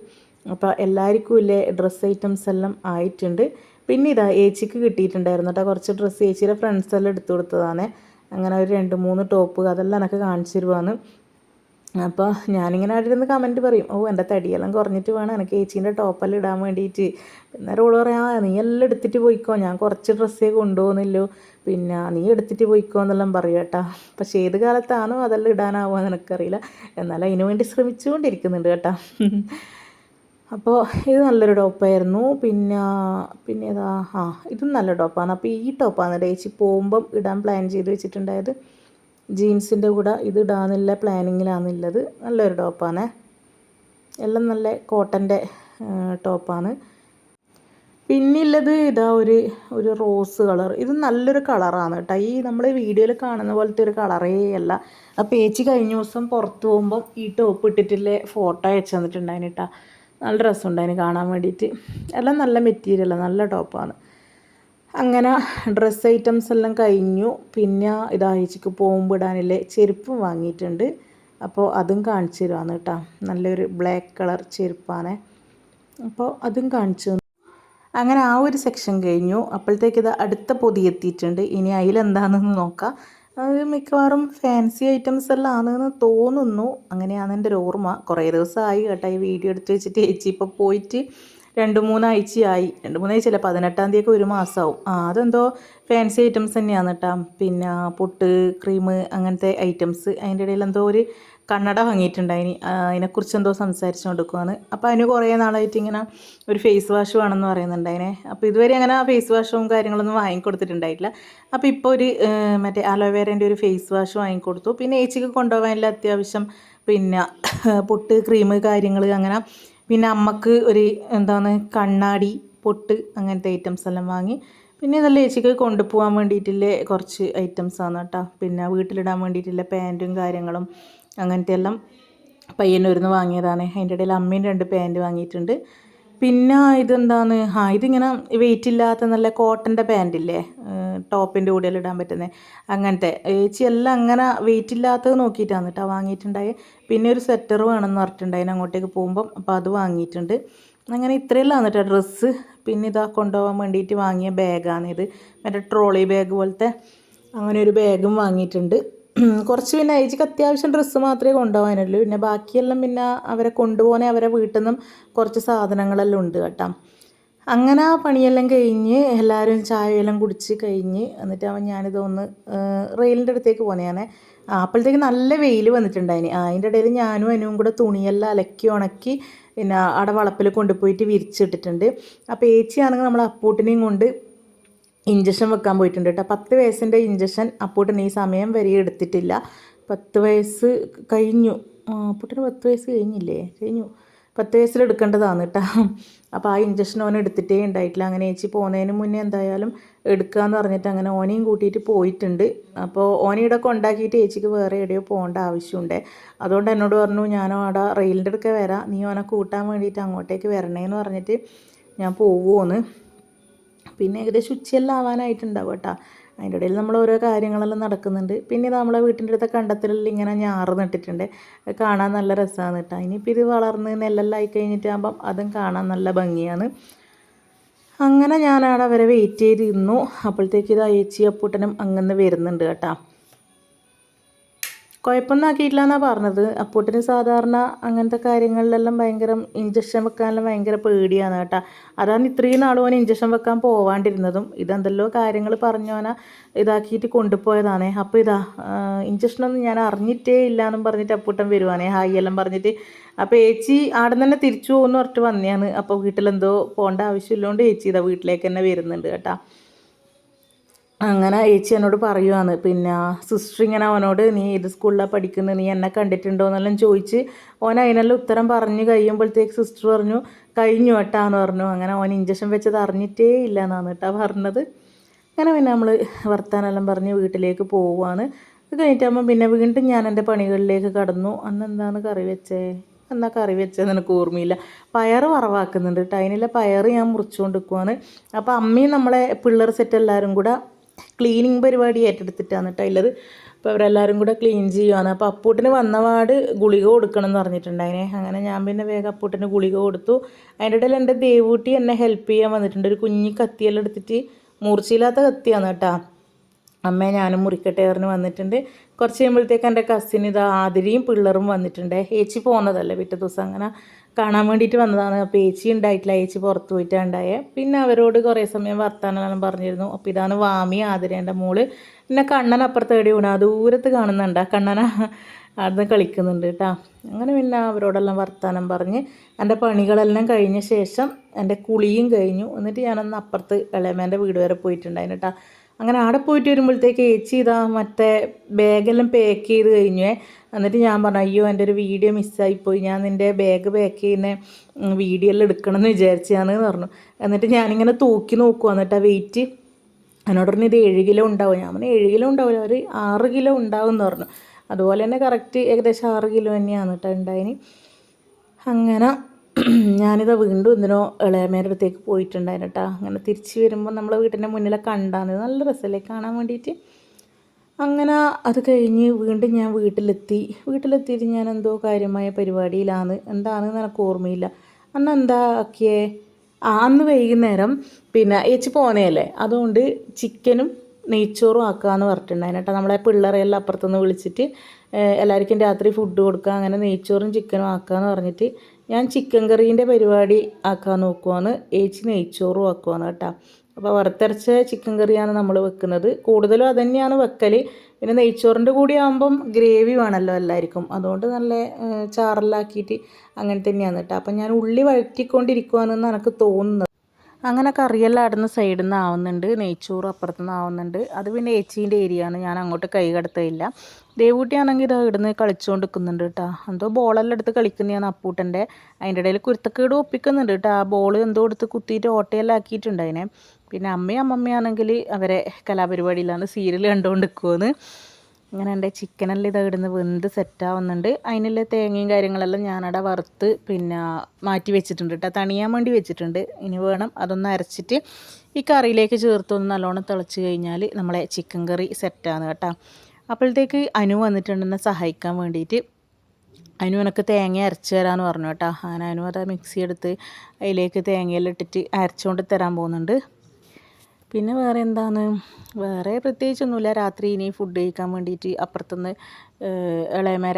അപ്പോൾ എല്ലാവർക്കും ഇല്ലേ ഡ്രസ്സ് ഐറ്റംസ് എല്ലാം ആയിട്ടുണ്ട്. പിന്നെ ഇതാ ഏച്ചിക്ക് കിട്ടിയിട്ടുണ്ടായിരുന്നു കേട്ടോ കുറച്ച് ഡ്രസ്സ്. ഏച്ചിയുടെ ഫ്രണ്ട്സ് എല്ലാം എടുത്തു കൊടുത്തതാണ്. അങ്ങനെ ഒരു 2-3 ടോപ്പ് അതെല്ലാം എനിക്ക് കാണിച്ചു തരുവാന്ന്. അപ്പോൾ ഞാനിങ്ങനെ അവിടെ ഇരുന്ന് കമൻറ്റ് പറയും, എൻ്റെ തടിയെല്ലാം കുറഞ്ഞിട്ട് വേണം എനിക്ക് ചേച്ചീൻ്റെ ടോപ്പെല്ലാം ഇടാൻ വേണ്ടിയിട്ട്. പിന്നെ റോള് പറയാം, നീ എല്ലാം എടുത്തിട്ട് പോയിക്കോ, ഞാൻ കുറച്ച് ഡ്രസ്സേ കൊണ്ടുപോകുന്നില്ലോ, പിന്നെ നീ എടുത്തിട്ട് പോയിക്കോ എന്നെല്ലാം പറയും കേട്ടോ. പക്ഷേ ഏത് കാലത്താണോ അതെല്ലാം ഇടാനാവുക എനിക്കറിയില്ല. എന്നാലും അതിന് വേണ്ടി ശ്രമിച്ചുകൊണ്ടിരിക്കുന്നുണ്ട് കേട്ടോ. അപ്പോൾ ഇത് നല്ലൊരു ടോപ്പായിരുന്നു. പിന്നെ ഇതാ ഇതും നല്ല ടോപ്പാണ്. അപ്പോൾ ഈ ടോപ്പാണ് ചേച്ചി പോകുമ്പം ഇടാൻ പ്ലാൻ ചെയ്ത് വെച്ചിട്ടുണ്ടായത്. ജീൻസിൻ്റെ കൂടെ ഇത് ഇടാനുള്ള പ്ലാനിങ്ങിലാണുള്ളത്. നല്ലൊരു ടോപ്പാണ്, എല്ലാം നല്ല കോട്ടൻ്റെ ടോപ്പാണ്. പിന്നുള്ളത് ഇതാ ഒരു റോസ് കളർ. ഇത് നല്ലൊരു കളറാണ് കേട്ടോ. ഈ നമ്മൾ വീഡിയോയിൽ കാണുന്ന പോലത്തെ ഒരു കളറേ അല്ല. അപ്പോൾ ചേച്ചി കഴിഞ്ഞ ദിവസം പുറത്ത് പോകുമ്പം ഈ ടോപ്പ് ഇട്ടിട്ടുള്ള ഫോട്ടോ അയച്ചു തന്നിട്ടുണ്ടായിന് കേട്ടോ. നല്ല രസമുണ്ടായിന് കാണാൻ വേണ്ടിയിട്ട്. എല്ലാം നല്ല മെറ്റീരിയലാണ്, നല്ല ടോപ്പാണ്. അങ്ങനെ ഡ്രസ്സ് ഐറ്റംസ് എല്ലാം കഴിഞ്ഞു. പിന്നെ ഇതാഴ്ചക്ക് പോകുമ്പോൾ ഇടാനില്ലേ ചെരുപ്പും വാങ്ങിയിട്ടുണ്ട്. അപ്പോൾ അതും കാണിച്ചു തരുവാണ് കേട്ടോ. നല്ലൊരു ബ്ലാക്ക് കളർ ചെരുപ്പാണ്. അപ്പോൾ അതും കാണിച്ചു. അങ്ങനെ ആ ഒരു സെക്ഷൻ കഴിഞ്ഞു. അപ്പോഴത്തേക്ക് ഇത് അടുത്ത പൊതി എത്തിയിട്ടുണ്ട്. ഇനി അതിലെന്താണെന്ന് നോക്കാം. അത് മിക്കവാറും ഫാൻസി ഐറ്റംസ് എല്ലാം ആണെന്ന് തോന്നുന്നു. അങ്ങനെയാണ് എൻ്റെ ഒരു ഓർമ്മ. കുറേ ദിവസമായി കേട്ടോ ഈ വീഡിയോ എടുത്ത് വെച്ചിട്ട്. ചേച്ചി ഇപ്പോൾ പോയിട്ട് 2-3 ആഴ്ചയായി. 2-3 ആഴ്ചയല്ല, 18-ാം തീയതിയൊക്കെ ഒരു മാസമാവും. അതെന്തോ ഫാൻസി ഐറ്റംസ് തന്നെയാണ് കേട്ടോ. പിന്നെ പൊട്ട്, ക്രീം, അങ്ങനത്തെ ഐറ്റംസ്. അതിൻ്റെ ഇടയിൽ എന്തോ ഒരു കണ്ണട വാങ്ങിയിട്ടുണ്ടായിനി. അതിനെക്കുറിച്ച് എന്തോ സംസാരിച്ചു കൊടുക്കുവാണ്. അപ്പോൾ അതിന് കുറേ നാളായിട്ട് ഇങ്ങനെ ഒരു ഫേസ് വാഷ് വേണമെന്ന് പറയുന്നുണ്ടായിനെ. അപ്പോൾ ഇതുവരെ അങ്ങനെ ഫേസ് വാഷും കാര്യങ്ങളൊന്നും വാങ്ങിക്കൊടുത്തിട്ടുണ്ടായിട്ടില്ല. അപ്പോൾ ഇപ്പോൾ ഒരു മറ്റേ അലോവേരേൻ്റെ ഒരു ഫേസ് വാഷ് വാങ്ങിക്കൊടുത്തു. പിന്നെ ഏച്ചിക്ക് കൊണ്ടുപോകാനുള്ള അത്യാവശ്യം പിന്നെ പൊട്ട്, ക്രീം കാര്യങ്ങൾ അങ്ങനെ. പിന്നെ അമ്മക്ക് ഒരു എന്താണ് കണ്ണാടി, പൊട്ട്, അങ്ങനത്തെ ഐറ്റംസ് എല്ലാം വാങ്ങി. പിന്നെ ഇതെല്ലാം ഏച്ചിക്ക് കൊണ്ടുപോകാൻ വേണ്ടിയിട്ടുള്ള കുറച്ച് ഐറ്റംസാണ് കേട്ടോ. പിന്നെ വീട്ടിലിടാൻ വേണ്ടിയിട്ടുള്ള പാൻറ്റും കാര്യങ്ങളും അങ്ങനത്തെ എല്ലാം പയ്യന്നൂരിൽ നിന്ന് വാങ്ങിയതാണ്. അതിൻ്റെ ഇടയിൽ അമ്മയും 2 പാൻറ്റ് വാങ്ങിയിട്ടുണ്ട്. പിന്നെ ഇതെന്താണ്, ഇതിങ്ങനെ വെയിറ്റ് ഇല്ലാത്ത നല്ല കോട്ടൻ്റെ പാൻറ്റില്ലേ, ടോപ്പിൻ്റെ കൂടെ ഇടാൻ പറ്റുന്നത് അങ്ങനത്തെ. ചേച്ചി എല്ലാം അങ്ങനെ വെയിറ്റ് ഇല്ലാത്തത് നോക്കിയിട്ടാണ് കേട്ടോ വാങ്ങിയിട്ടുണ്ടായി. പിന്നെ ഒരു സ്വെറ്റർ വേണമെന്ന് പറഞ്ഞിട്ടുണ്ടായി അങ്ങോട്ടേക്ക് പോകുമ്പം. അപ്പോൾ അത് വാങ്ങിയിട്ടുണ്ട്. അങ്ങനെ ഇത്രയെല്ലാം കേട്ടോ ഡ്രസ്സ്. പിന്നെ ഇതാ കൊണ്ടുപോകാൻ വേണ്ടിയിട്ട് വാങ്ങിയ ബാഗാണിത്. മറ്റേ ട്രോളി ബാഗ് പോലത്തെ അങ്ങനെ ഒരു ബാഗും വാങ്ങിയിട്ടുണ്ട്. കുറച്ച് പിന്നെ ഏച്ചിക്ക് അത്യാവശ്യം ഡ്രസ്സ് മാത്രമേ കൊണ്ടുപോകാനുള്ളൂ. പിന്നെ ബാക്കിയെല്ലാം പിന്നെ അവരെ കൊണ്ടുപോകാൻ അവരെ വീട്ടിൽ നിന്നും കുറച്ച് സാധനങ്ങളെല്ലാം ഉണ്ട് കേട്ടോ. അങ്ങനെ ആ പണിയെല്ലാം കഴിഞ്ഞ് എല്ലാവരും ചായയെല്ലാം കുടിച്ച് കഴിഞ്ഞ് എന്നിട്ട് ഞാനിതൊന്ന് റെയിലിൻ്റെ അടുത്തേക്ക് പോന്നെയാണേ. അപ്പോഴത്തേക്ക് നല്ല വെയിൽ വന്നിട്ടുണ്ടായിന്. അതിൻ്റെ ഇടയിൽ ഞാനും അനുവും കൂടെ തുണിയെല്ലാം അലക്കി ഉണക്കി പിന്നെ അവിടെ വളപ്പിൽ കൊണ്ടുപോയിട്ട് വിരിച്ചിട്ടിട്ടുണ്ട്. അപ്പോൾ ഏച്ചിയാണെങ്കിൽ നമ്മൾ അപ്പൂട്ടിനെയും കൊണ്ട് ഇഞ്ചക്ഷൻ വെക്കാൻ പോയിട്ടുണ്ട് കേട്ടോ. 10 വയസ്സിൻ്റെ ഇഞ്ചക്ഷൻ അപ്പൂട്ടന് ഈ സമയം വരെ എടുത്തിട്ടില്ല. 10 വയസ്സ് കഴിഞ്ഞു. അപ്പൂട്ടന് 10 വയസ്സ് കഴിഞ്ഞില്ലേ? കഴിഞ്ഞു. 10 വയസ്സിൽ എടുക്കേണ്ടതാണ് കേട്ടോ. അപ്പോൾ ആ ഇഞ്ചക്ഷൻ ഓൻ എടുത്തിട്ടേ ഉണ്ടായിട്ടില്ല. അങ്ങനെ ചേച്ചി പോകുന്നതിന് മുന്നേ എന്തായാലും എടുക്കാമെന്ന് പറഞ്ഞിട്ട് അങ്ങനെ ഓനെയും കൂട്ടിയിട്ട് പോയിട്ടുണ്ട്. അപ്പോൾ ഓനെ കൊണ്ടാക്കിയിട്ട് ചേച്ചിക്ക് വേറെ എവിടെയോ പോകേണ്ട ആവശ്യമുണ്ട്. അതുകൊണ്ട് എന്നോട് പറഞ്ഞു ഞാനോ അവിടെ റെയിലിൻ്റെ അടുക്ക വരാം, നീ ഓനെ കൂട്ടാൻ വേണ്ടിയിട്ട് അങ്ങോട്ടേക്ക് വരണേന്ന് പറഞ്ഞിട്ട് ഞാൻ പോവുമെന്ന്. പിന്നെ ഏകദേശം ഉച്ചയെല്ലാം ആവാനായിട്ടുണ്ടാവും കേട്ടോ. അതിൻ്റെ ഇടയിൽ നമ്മൾ ഓരോ കാര്യങ്ങളെല്ലാം നടക്കുന്നുണ്ട്. പിന്നെ നമ്മളെ വീട്ടിൻ്റെ അടുത്ത കണ്ടത്തിലെല്ലാം ഇങ്ങനെ ഞാറ് നട്ടിട്ടുണ്ട്. കാണാൻ നല്ല രസമാണ് കേട്ടോ. ഇനിയിപ്പോൾ ഇത് വളർന്ന് നെല്ലെല്ലാം ആയി കഴിഞ്ഞിട്ടാകുമ്പം അതും കാണാൻ നല്ല ഭംഗിയാണ്. അങ്ങനെ ഞാനവിടെ അവരെ വെയിറ്റ് ചെയ്തിരുന്നു. അപ്പോഴത്തേക്ക് ഇത് ചേച്ചി അപ്പൂട്ടനും അങ്ങനെ വരുന്നുണ്ട് കേട്ടോ. കുഴപ്പമൊന്നും ആക്കിയിട്ടില്ല എന്നാണ് പറഞ്ഞത്. അപ്പൂട്ടിന് സാധാരണ അങ്ങനത്തെ കാര്യങ്ങളിലെല്ലാം ഭയങ്കര ഇഞ്ചക്ഷൻ വെക്കാനെല്ലാം ഭയങ്കര പേടിയാണ് കേട്ടോ. അതാണ് ഇത്രയും നാളും ഓൻ ഇഞ്ചക്ഷൻ വെക്കാൻ പോവാണ്ടിരുന്നതും. ഇതെന്തല്ലോ കാര്യങ്ങൾ പറഞ്ഞോനെ ഇതാക്കിയിട്ട് കൊണ്ടുപോയതാണേ. അപ്പോൾ ഇതാ ഇഞ്ചക്ഷനൊന്നും ഞാൻ അറിഞ്ഞിട്ടേ ഇല്ല എന്നും പറഞ്ഞിട്ട് അപ്പൂട്ടൻ വരുവാണേ ഹായ് എല്ലാം പറഞ്ഞിട്ട്. അപ്പോൾ ചേച്ചി ആടെ തന്നെ തിരിച്ചു പോകുമെന്ന് പറഞ്ഞിട്ട് വന്നെയാണ്. അപ്പോൾ വീട്ടിലെന്തോ പോകേണ്ട ആവശ്യമില്ലോണ്ട് ചേച്ചി ഇതാ വീട്ടിലേക്ക് തന്നെ വരുന്നുണ്ട് കേട്ടോ. അങ്ങനെ ചേച്ചി എന്നോട് പറയുവാണ്, പിന്നെ സിസ്റ്റർ ഇങ്ങനെ അവനോട് നീ ഏത് സ്കൂളിലാണ് പഠിക്കുന്നത്, നീ എന്നെ കണ്ടിട്ടുണ്ടോ എന്നെല്ലാം ചോദിച്ച് ഓൻ അതിനെല്ലാം ഉത്തരം പറഞ്ഞ് കഴിയുമ്പോഴത്തേക്ക് സിസ്റ്റർ പറഞ്ഞു കഴിഞ്ഞു കേട്ടാന്ന് പറഞ്ഞു. അങ്ങനെ ഓൻ ഇഞ്ചക്ഷൻ വെച്ചത് അറിഞ്ഞിട്ടേ ഇല്ല എന്നാണ് കേട്ടോ പറഞ്ഞത്. അങ്ങനെ പിന്നെ നമ്മൾ വർത്താനെല്ലാം പറഞ്ഞ് വീട്ടിലേക്ക് പോവുകയാണ്. അത് കഴിഞ്ഞിട്ടാകുമ്പോൾ പിന്നെ വീണ്ടും ഞാൻ എൻ്റെ പണികളിലേക്ക് കടന്നു. അന്ന് എന്താണ് കറി വെച്ചേ? എന്നാ കറി വെച്ചതെന്ന് എനിക്ക് ഓർമ്മയില്ല. പയർ വറവാക്കുന്നുണ്ട് കേട്ടോ. അതിനുള്ള പയർ ഞാൻ മുറിച്ചുകൊണ്ട് നിൽക്കുവാണ്. അപ്പോൾ അമ്മയും നമ്മളെ പിള്ളേർ സെറ്റ് എല്ലാവരും കൂടെ ക്ലീനിങ് പരിപാടി ഏറ്റെടുത്തിട്ടാണ് കേട്ടോ ഉള്ളത്. അപ്പോൾ അവരെല്ലാവരും കൂടെ ക്ലീൻ ചെയ്യുവാണ്. അപ്പോൾ അപ്പൂട്ടിന് വന്നപാട് ഗുളിക കൊടുക്കണം എന്ന് പറഞ്ഞിട്ടുണ്ടായിനെ. അങ്ങനെ ഞാൻ പിന്നെ വേഗം അപ്പൂട്ടിന് ഗുളിക കൊടുത്തു. അതിൻ്റെ ഇടയിൽ എൻ്റെ ദേവൂട്ടി എന്നെ ഹെൽപ്പ് ചെയ്യാൻ വന്നിട്ടുണ്ട്. ഒരു കുഞ്ഞി കത്തിയെല്ലാം എടുത്തിട്ട്, മൂർച്ചയില്ലാത്ത കത്തിയാണ് കേട്ടോ. അമ്മയെ ഞാനും മുറിക്കട്ടെ പറഞ്ഞ് വന്നിട്ടുണ്ട്. കുറച്ച് കഴിയുമ്പോഴത്തേക്ക് എൻ്റെ കസിൻ ഇതാ ആതിരയും പിള്ളേരും വന്നിട്ടുണ്ട്. ഏച്ചി പോകുന്നതല്ലേ പിറ്റേ ദിവസം, അങ്ങനെ കാണാൻ വേണ്ടിയിട്ട് വന്നതാണ്. അപ്പോൾ ഏച്ചി ഉണ്ടായിട്ടില്ല, ഏച്ചി പുറത്ത് പോയിട്ടാണ് ഉണ്ടായേ. പിന്നെ അവരോട് കുറേ സമയം വർത്താനെല്ലാം പറഞ്ഞിരുന്നു. അപ്പോൾ ഇതാണ് വാമി, ആതിരേൻ്റെ മോള്. പിന്നെ കണ്ണൻ അപ്പുറത്ത് എവിടെ വീണ ദൂരത്ത് കാണുന്നുണ്ട്. കണ്ണന അവിടുന്ന് കളിക്കുന്നുണ്ട് കേട്ടോ. അങ്ങനെ പിന്നെ അവരോടെല്ലാം വർത്താനം പറഞ്ഞ് എൻ്റെ പണികളെല്ലാം കഴിഞ്ഞ ശേഷം എൻ്റെ കുളിയും കഴിഞ്ഞു. എന്നിട്ട് ഞാനൊന്ന് അപ്പുറത്ത് ഇളയമേൻ്റെ വീട് വരെ പോയിട്ടുണ്ടായിരുന്നു കേട്ടോ. അങ്ങനെ അവിടെ പോയിട്ട് വരുമ്പോഴത്തേക്ക് ചേച്ചി ഇതാ മറ്റേ ബാഗെല്ലാം പാക്ക് ചെയ്ത് കഴിഞ്ഞു. എന്നിട്ട് ഞാൻ പറഞ്ഞു അയ്യോ എൻ്റെ ഒരു വീഡിയോ മിസ്സായിപ്പോയി, ഞാൻ നിൻ്റെ ബാഗ് പാക്ക് ചെയ്യുന്ന വീഡിയോ എല്ലാം എടുക്കണം എന്ന് വിചാരിച്ചാന്ന് പറഞ്ഞു. എന്നിട്ട് ഞാനിങ്ങനെ തൂക്കി നോക്കുക. എന്നിട്ട് ആ വെയിറ്റ് എന്നോട് പറഞ്ഞു ഇത് 7 കിലോ ഉണ്ടാവും. ഞാൻ പറഞ്ഞു 7 കിലോ ഉണ്ടാവില്ല, ഒരു 6 കിലോ ഉണ്ടാവും എന്ന് പറഞ്ഞു. അതുപോലെ തന്നെ കറക്റ്റ് ഏകദേശം 6 കിലോ തന്നെയാണ് കേട്ടോ ഉണ്ടായിന്. അങ്ങനെ ഞാനിതാ വീണ്ടും എന്തിനോ ഇളയമേരുടെ അടുത്തേക്ക് പോയിട്ടുണ്ടായിരുന്നു കേട്ടോ. അങ്ങനെ തിരിച്ച് വരുമ്പോൾ നമ്മളെ വീട്ടിൻ്റെ മുന്നിലെ കണ്ടാണ് നല്ല രസമല്ലേ കാണാൻ വേണ്ടിയിട്ട്. അങ്ങനെ അത് കഴിഞ്ഞ് വീണ്ടും ഞാൻ വീട്ടിലെത്തിയിട്ട് ഞാൻ എന്തോ കാര്യമായ പരിപാടിയിലാണ്, എന്താണെന്ന് എനിക്ക് ഓർമ്മയില്ല. അന്ന് എന്താ ആക്കിയേ, അന്ന് വൈകുന്നേരം പിന്നെ ഏച്ചി പോന്നേയല്ലേ, അതുകൊണ്ട് ചിക്കനും നെയ്ച്ചോറും ആക്കാമെന്ന് പറഞ്ഞിട്ടുണ്ടായിരുന്നു കേട്ടോ. നമ്മളെ പിള്ളേരെല്ലാം അപ്പുറത്തുനിന്ന് വിളിച്ചിട്ട് എല്ലാവർക്കും രാത്രി ഫുഡ് കൊടുക്കുക, അങ്ങനെ നെയ്ച്ചോറും ചിക്കനും ആക്കാമെന്ന് പറഞ്ഞിട്ട് ഞാൻ ചിക്കൻ കറീൻ്റെ പരിപാടി ആക്കാൻ നോക്കുവാണ്, ഏച്ചി നെയ്ച്ചോറും ആക്കുവാണ് കേട്ടോ. അപ്പോൾ വറുത്തരച്ച ചിക്കൻ കറിയാണ് നമ്മൾ വെക്കുന്നത്, കൂടുതലും അത് തന്നെയാണ് വെക്കൽ. പിന്നെ നെയ്ച്ചോറിൻ്റെ കൂടി ആകുമ്പം ഗ്രേവി വേണമല്ലോ എല്ലാവർക്കും, അതുകൊണ്ട് നല്ല ചാറലാക്കിയിട്ട് അങ്ങനെ തന്നെയാണ് കേട്ടോ. അപ്പം ഞാൻ ഉള്ളി വഴറ്റിക്കൊണ്ടിരിക്കുവാണെന്ന് എനിക്ക് തോന്നുന്നത്. അങ്ങനെ കറിയെല്ലാം അടുന്ന സൈഡിൽ നിന്ന് ആവുന്നുണ്ട്, നെയ്ച്ചോറും അപ്പുറത്തു നിന്ന് ആവുന്നുണ്ട്. അത് പിന്നെ ഏച്ചീൻ്റെ ഏരിയ ആണ്, ഞാൻ അങ്ങോട്ട് കൈ കടത്തില്ല. ദേവൂട്ടിയാണെങ്കിൽ ഇത് ഇവിടുന്ന് കളിച്ചുകൊണ്ട് നിൽക്കുന്നുണ്ട് കേട്ടോ. എന്തോ ബോളെല്ലാം എടുത്ത് കളിക്കുന്നതാണ് അപ്പൂട്ടൻ്റെ. അതിൻ്റെ ഇടയിൽ കുരുത്തക്കേട് ഒപ്പിക്കുന്നുണ്ട് കേട്ടോ. ആ ബോൾ എന്തോ എടുത്ത് കുത്തിയിട്ട് ഓട്ടയെല്ലാം ആക്കിയിട്ടുണ്ട് അതിനെ. പിന്നെ അമ്മയാണെങ്കിൽ അവരെ കലാപരിപാടിയിലാണ്, സീരിയൽ കണ്ടുകൊണ്ട് നിൽക്കുമെന്ന്. അങ്ങനെ എൻ്റെ ചിക്കനെല്ലാം ഇത് ഇടുന്ന് വെന്ത് സെറ്റാവുന്നുണ്ട്. അതിനുള്ള തേങ്ങയും കാര്യങ്ങളെല്ലാം ഞാനവിടെ വറുത്ത് പിന്നെ മാറ്റി വെച്ചിട്ടുണ്ട് കേട്ടോ, തണിയാൻ വേണ്ടി വെച്ചിട്ടുണ്ട്. ഇനി വേണം അതൊന്ന് അരച്ചിട്ട് ഈ കറിയിലേക്ക് ചേർത്തൊന്ന് നല്ലോണം തിളച്ച് കഴിഞ്ഞാൽ നമ്മളെ ചിക്കൻ കറി സെറ്റാണ് കേട്ടോ. അപ്പോഴത്തേക്ക് അനു വന്നിട്ടുണ്ടെന്നെ സഹായിക്കാൻ വേണ്ടിയിട്ട്. അനു എനിക്ക് തേങ്ങ അരച്ച് തരാമെന്ന് പറഞ്ഞു കേട്ടോ. അങ്ങനെ അനു അത് മിക്സി എടുത്ത് അതിലേക്ക് തേങ്ങയെല്ലാം ഇട്ടിട്ട് അരച്ചുകൊണ്ട് തരാൻ പോകുന്നുണ്ട്. പിന്നെ വേറെ പ്രത്യേകിച്ചൊന്നുമില്ല. രാത്രി ഇനി ഫുഡ് കഴിക്കാൻ വേണ്ടിയിട്ട് അപ്പുറത്തുനിന്ന്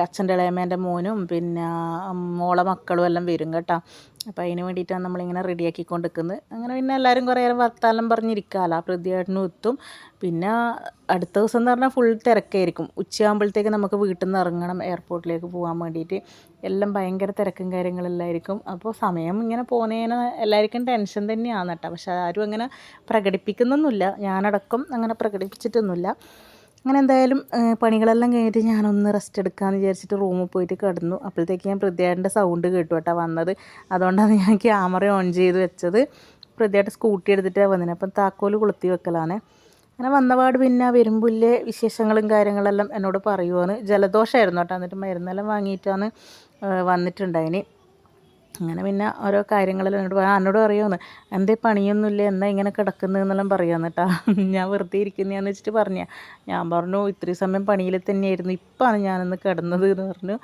അച്ഛൻ്റെ ഇളയമേൻ്റെ മോനും പിന്നെ മോളെ മക്കളും എല്ലാം വരും കേട്ടോ. അപ്പോൾ അതിന് വേണ്ടിയിട്ടാണ് നമ്മളിങ്ങനെ റെഡിയാക്കിക്കൊണ്ട് നിൽക്കുന്നത്. അങ്ങനെ പിന്നെ എല്ലാവരും കുറേ നേരം വർത്താനം പറഞ്ഞിരിക്കാമല്ലോ. പ്രതിയേട്ടനും എത്തും. പിന്നെ അടുത്ത ദിവസം എന്ന് പറഞ്ഞാൽ ഫുൾ തിരക്കായിരിക്കും. ഉച്ചയാകുമ്പോഴത്തേക്ക് നമുക്ക് വീട്ടിൽ നിന്ന് ഇറങ്ങണം എയർപോർട്ടിലേക്ക് പോകാൻ വേണ്ടിയിട്ട്. എല്ലാം ഭയങ്കര തിരക്കും കാര്യങ്ങളെല്ലായിരിക്കും. അപ്പോൾ സമയം ഇങ്ങനെ പോകുന്നതിന് എല്ലാവർക്കും ടെൻഷൻ തന്നെയാണ് കേട്ടോ. പക്ഷെ ആരും അങ്ങനെ പ്രകടിപ്പിക്കുന്നൊന്നുമില്ല, ഞാനടക്കം അങ്ങനെ പ്രകടിപ്പിച്ചിട്ടൊന്നുമില്ല. അങ്ങനെ എന്തായാലും പണികളെല്ലാം കഴിഞ്ഞിട്ട് ഞാനൊന്ന് റെസ്റ്റ് എടുക്കാമെന്ന് വിചാരിച്ചിട്ട് റൂമിൽ പോയിട്ട് കിടന്നു. അപ്പോഴത്തേക്ക് ഞാൻ പൃഥ്വിയേട്ടൻ്റെ സൗണ്ട് കേട്ടു കേട്ടോ വന്നത്. അതുകൊണ്ടാണ് ഞാൻ ക്യാമറ ഓൺ ചെയ്ത് വെച്ചത്. പൃഥ്വിയേട്ടൻ സ്കൂട്ടി എടുത്തിട്ടാണ് വന്നത്. അപ്പം താക്കോൽ കൊളുത്തി വെക്കലാണ്. അങ്ങനെ വന്നപാട് പിന്നെ വരുമ്പില്ലേ വിശേഷങ്ങളും കാര്യങ്ങളെല്ലാം എന്നോട് പറയുവാണ്. ജലദോഷമായിരുന്നു കേട്ടോ. എന്നിട്ട് മരുന്നെല്ലാം വാങ്ങിയിട്ടാണ് വന്നിട്ടുണ്ടായിന്. അങ്ങനെ പിന്നെ ഓരോ കാര്യങ്ങളെല്ലാം എന്നോട് പറയുമെന്ന്, എന്തേ പണിയൊന്നുമില്ല, എന്നാ ഇങ്ങനെ കിടക്കുന്നതെന്നെല്ലാം പറയാമെന്ന് കേട്ടോ. ഞാൻ വെറുതെ ഇരിക്കുന്നതാന്ന് വെച്ചിട്ട് പറഞ്ഞാൽ. ഞാൻ പറഞ്ഞു ഇത്രയും സമയം പണിയിൽ തന്നെയായിരുന്നു, ഇപ്പമാണ് ഞാനൊന്ന് കിടന്നത് എന്ന് പറഞ്ഞു.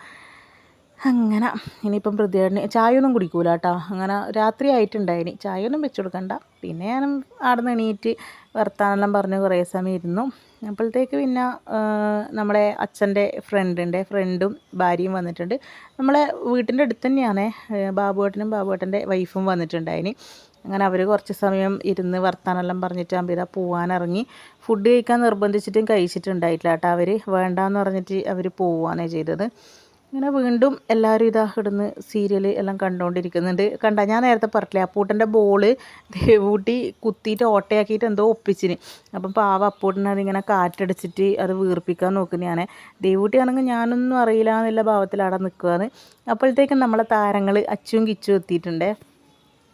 അങ്ങനെ ഇനിയിപ്പം പൃഥ്വിയേട്ടന് ചായയൊന്നും കുടിക്കൂല കേട്ടോ. അങ്ങനെ രാത്രി ആയിട്ടുണ്ടായിന്, ചായയൊന്നും വെച്ച് കൊടുക്കണ്ട. പിന്നെ ഞാൻ അവിടെ നിന്ന് എണീറ്റ് വർത്താനെല്ലാം പറഞ്ഞ് കുറേ സമയം ഇരുന്നു. അപ്പോഴത്തേക്ക് പിന്നെ നമ്മളെ അച്ഛൻ്റെ ഫ്രണ്ടും ഭാര്യയും വന്നിട്ടുണ്ട്. നമ്മളെ വീട്ടിൻ്റെ അടുത്ത് തന്നെയാണ്. ബാബുവേട്ടൻ്റെ വൈഫും വന്നിട്ടുണ്ടായിന്. അങ്ങനെ അവർ കുറച്ച് സമയം ഇരുന്ന് വർത്താനെല്ലാം പറഞ്ഞിട്ട് അമ്പിത പോകാനിറങ്ങി. ഫുഡ് കഴിക്കാൻ നിർബന്ധിച്ചിട്ടും കഴിച്ചിട്ടുണ്ടായിട്ടില്ല കേട്ടോ. അവർ വേണ്ടാന്ന് പറഞ്ഞിട്ട് അവർ പോവുകയാണ് ചെയ്തത്. അങ്ങനെ വീണ്ടും എല്ലാവരും ഇടുന്ന് സീരിയൽ എല്ലാം കണ്ടുകൊണ്ടിരിക്കുന്നുണ്ട്. ഞാൻ നേരത്തെ പറഞ്ഞില്ലേ, അപ്പൂട്ടൻ്റെ ബോൾ ദേവൂട്ടി കുത്തിയിട്ട് ഓട്ടയാക്കിയിട്ട് എന്തോ ഒപ്പിച്ചിന്. അപ്പം പാവ അപ്പൂട്ടനെ അതിങ്ങനെ കാറ്റടിച്ചിട്ട് അത് വീർപ്പിക്കാൻ നോക്കുന്നതാണ്. ദേവൂട്ടിയാണെങ്കിൽ ഞാനൊന്നും അറിയില്ല എന്നുള്ള ഭാവത്തിൽ അവിടെ നിൽക്കുകയാണ്. അപ്പോഴത്തേക്കും നമ്മളെ താരങ്ങൾ അച്ചും കിച്ചും എത്തിയിട്ടുണ്ടേ.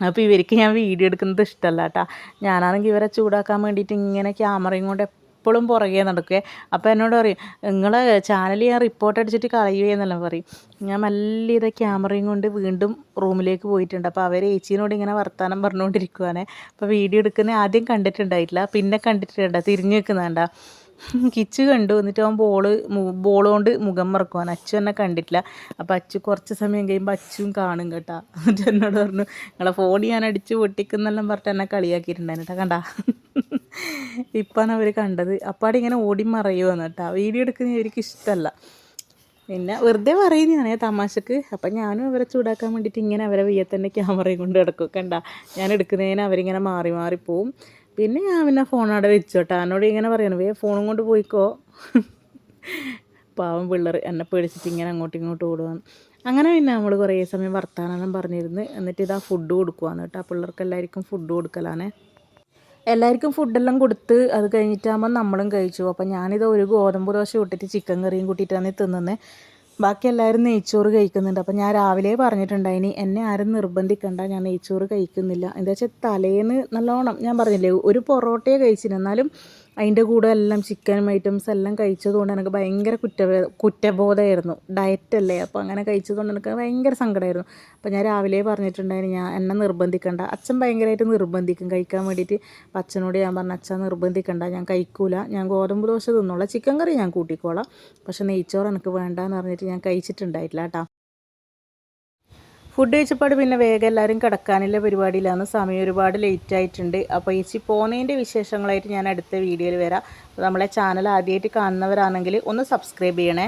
അപ്പോൾ ഇവർക്ക് ഞാൻ വീഡിയോ എടുക്കുന്നത് ഇഷ്ടമല്ല കേട്ടോ. ഞാനാണെങ്കിൽ ഇവരെ ചൂടാക്കാൻ വേണ്ടിയിട്ട് ഇങ്ങനെ ക്യാമറയും കൊണ്ട് എപ്പോഴും പുറകെ നടക്കുക. അപ്പോൾ എന്നോട് പറയും, നിങ്ങളെ ചാനൽ ഞാൻ റിപ്പോർട്ട് അടിച്ചിട്ട് കളയുകയെന്നെല്ലാം പറയും. ഞാൻ നല്ല ഇത് ക്യാമറയും കൊണ്ട് വീണ്ടും റൂമിലേക്ക് പോയിട്ടുണ്ട്. അപ്പോൾ അവർ ഏച്ചീനോട് ഇങ്ങനെ വർത്താനം പറഞ്ഞുകൊണ്ടിരിക്കുവാണ്. അപ്പോൾ വീഡിയോ എടുക്കുന്നത് ആദ്യം കണ്ടിട്ടുണ്ടായിട്ടില്ല, പിന്നെ കണ്ടിട്ടുണ്ട്, തിരിഞ്ഞു വെക്കുന്നുണ്ട. കിച്ചു കണ്ടു. എന്നിട്ട് അവൻ ബോൾ കൊണ്ട് മുഖം മറക്കുവാൻ. അച്ചു എന്നെ കണ്ടിട്ടില്ല. അപ്പോൾ അച്ചു കുറച്ച് സമയം കഴിയുമ്പോൾ അച്ചും കാണും കേട്ടോ. എന്നിട്ട് എന്നോട് പറഞ്ഞു, നിങ്ങളെ ഫോൺ ഞാൻ അടിച്ച് പൊട്ടിക്കുന്നെല്ലാം പറഞ്ഞിട്ട് എന്നെ കളിയാക്കിയിട്ടുണ്ടായിരുന്നു കേട്ടോ. കണ്ടാ, ഇപ്പാണ് അവർ കണ്ടത്. അപ്പാടെ ഇങ്ങനെ ഓടി മറയുവാന്ന് കേട്ടോ. വീഡിയോ എടുക്കുന്നത് ഇവർക്ക് ഇഷ്ടമല്ല. പിന്നെ വെറുതെ പറയുന്നതാണേ തമാശക്ക്. അപ്പം ഞാനും അവരെ ചൂടാക്കാൻ വേണ്ടിയിട്ട് ഇങ്ങനെ അവരെ തന്നെ ക്യാമറയും കൊണ്ട് കിടക്കും. കണ്ട, ഞാൻ എടുക്കുന്നതിന് അവരിങ്ങനെ മാറി മാറി പോവും. പിന്നെ ഞാൻ പിന്നെ ഫോൺ അവിടെ വെച്ചോട്ടെ. എന്നോട് ഇങ്ങനെ പറയണം, ഫോണും കൊണ്ട് പോയിക്കോ. പാവം പിള്ളേർ എന്നെ പേടിച്ചിട്ട് ഇങ്ങനെ അങ്ങോട്ടും ഇങ്ങോട്ടും ഓടുവാണ്. അങ്ങനെ പിന്നെ നമ്മൾ കുറേ സമയം വർത്താനം പറഞ്ഞിരുന്ന് എന്നിട്ട് ഇതാ ഫുഡ് കൊടുക്കുവാന്ന് കേട്ടോ. പിള്ളേർക്ക് എല്ലാവർക്കും ഫുഡ് കൊടുക്കലാണ്. എല്ലാവർക്കും ഫുഡെല്ലാം കൊടുത്ത് അത് കഴിഞ്ഞിട്ടാകുമ്പോൾ നമ്മളും കഴിച്ചു. അപ്പം ഞാനിത് ഒരു ഗോതമ്പ് ദോശ ഇട്ടിട്ട് ചിക്കൻ കറിയും കൂട്ടിയിട്ടാണ് തിന്നുന്നത്. ബാക്കി എല്ലാവരും നെയ്ച്ചോറ് കഴിക്കുന്നുണ്ട്. അപ്പം ഞാൻ രാവിലെ പറഞ്ഞിട്ടുണ്ടായിനി, എന്നെ ആരും നിർബന്ധിക്കണ്ട, ഞാൻ നെയ്ച്ചോറ് കഴിക്കുന്നില്ല. എന്താ വെച്ചാൽ തലേന്ന് നല്ലോണം ഞാൻ പറഞ്ഞില്ലേ, ഒരു പൊറോട്ടയെ കഴിച്ചിന്, എന്നാലും അതിൻ്റെ കൂടെ എല്ലാം ചിക്കൻ ഐറ്റംസ് എല്ലാം കഴിച്ചതുകൊണ്ട് എനിക്ക് ഭയങ്കര കുറ്റബോധമായിരുന്നു. ഡയറ്റല്ലേ, അപ്പോൾ അങ്ങനെ കഴിച്ചതുകൊണ്ട് എനിക്ക് ഭയങ്കര സങ്കടമായിരുന്നു. അപ്പോൾ ഞാൻ രാവിലെ പറഞ്ഞിട്ടുണ്ടായിരുന്നു എന്നെ നിർബന്ധിക്കണ്ട. അച്ഛൻ ഭയങ്കരമായിട്ട് നിർബന്ധിക്കും കഴിക്കാൻ വേണ്ടിയിട്ട്. അപ്പോൾ അച്ഛനോട് ഞാൻ പറഞ്ഞു, അച്ഛൻ നിർബന്ധിക്കണ്ട, ഞാൻ കഴിക്കൂല, ഞാൻ ഗോതമ്പ് ദോശ തിന്നോളാം, ചിക്കൻ കറി ഞാൻ കൂട്ടിക്കോളാം, പക്ഷെ നെയ്ച്ചോറ് എനിക്ക് വേണ്ടാന്ന് പറഞ്ഞിട്ട് ഞാൻ കഴിച്ചിട്ടുണ്ടായിട്ടില്ല കേട്ടോ. ഫുഡ് കഴിച്ചപ്പാട് പിന്നെ വേഗം എല്ലാവരും കിടക്കാനുള്ള പരിപാടിയിലാണ്. സമയം ഒരുപാട് ലേറ്റ് ആയിട്ടുണ്ട്. അപ്പോൾ ചേച്ചി പോകുന്നതിൻ്റെ വിശേഷങ്ങളായിട്ട് ഞാൻ അടുത്ത വീഡിയോയിൽ വരാം. നമ്മളെ ചാനൽ ആദ്യമായിട്ട് കാണുന്നവരാണെങ്കിൽ ഒന്ന് സബ്സ്ക്രൈബ് ചെയ്യണേ.